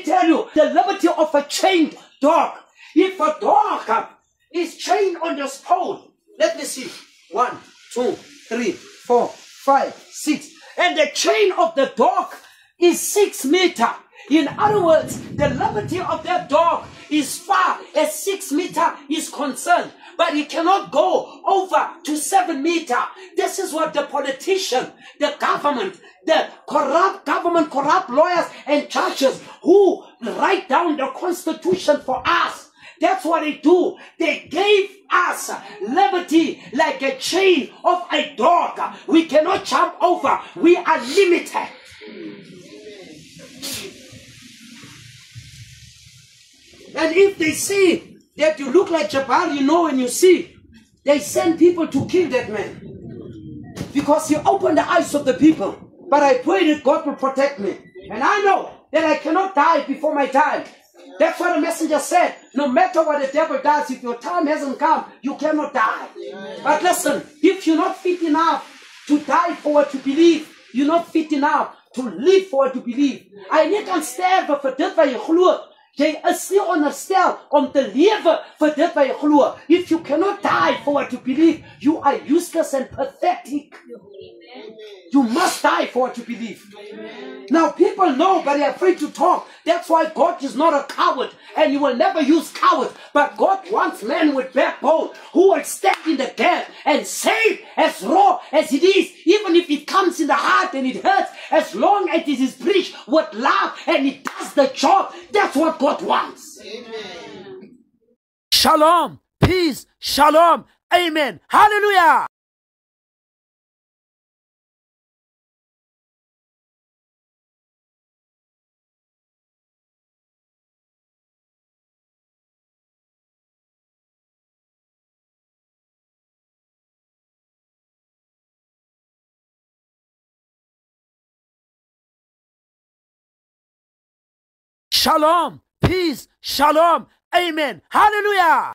tell you the liberty of a chained dog. If a dog is chained on this pole, let me see. 1, 2, 3, 4, 5, 6. And the chain of the dog is 6 meters. In other words, the liberty of that dog is far as 6 meters is concerned. But he cannot go over to 7 meters. This is what the politician, the government, the corrupt government, corrupt lawyers and judges who write down the Constitution for us. That's what they do. They gave us liberty like a chain of a dog. We cannot jump over. We are limited. And if they see that you look like Jabal, you know when you see, they send people to kill that man. Because he opened the eyes of the people. But I pray that God will protect me. And I know that I cannot die before my time. That's what the messenger said. No matter what the devil does, if your time hasn't come, you cannot die. But listen, if you're not fit enough to die for what you believe, you're not fit enough to live for what you believe. I nie kan sterwe vir dit wat jy glo. Jy is nie onderstel om te lewe vir dit wat jy glo. If you cannot die for what you believe, you are useless and pathetic. You must die for what you believe. Now people know, but they're afraid to talk. That's why God is not a coward, and He will never use cowards. But God wants men with backbone who will stand in the gap and say as raw as it is, even if it comes in the heart and it hurts, as long as it is preached with love and it does the job. That's what God wants. Amen. Shalom, peace, shalom, amen, hallelujah. Shalom, peace, shalom, amen, hallelujah.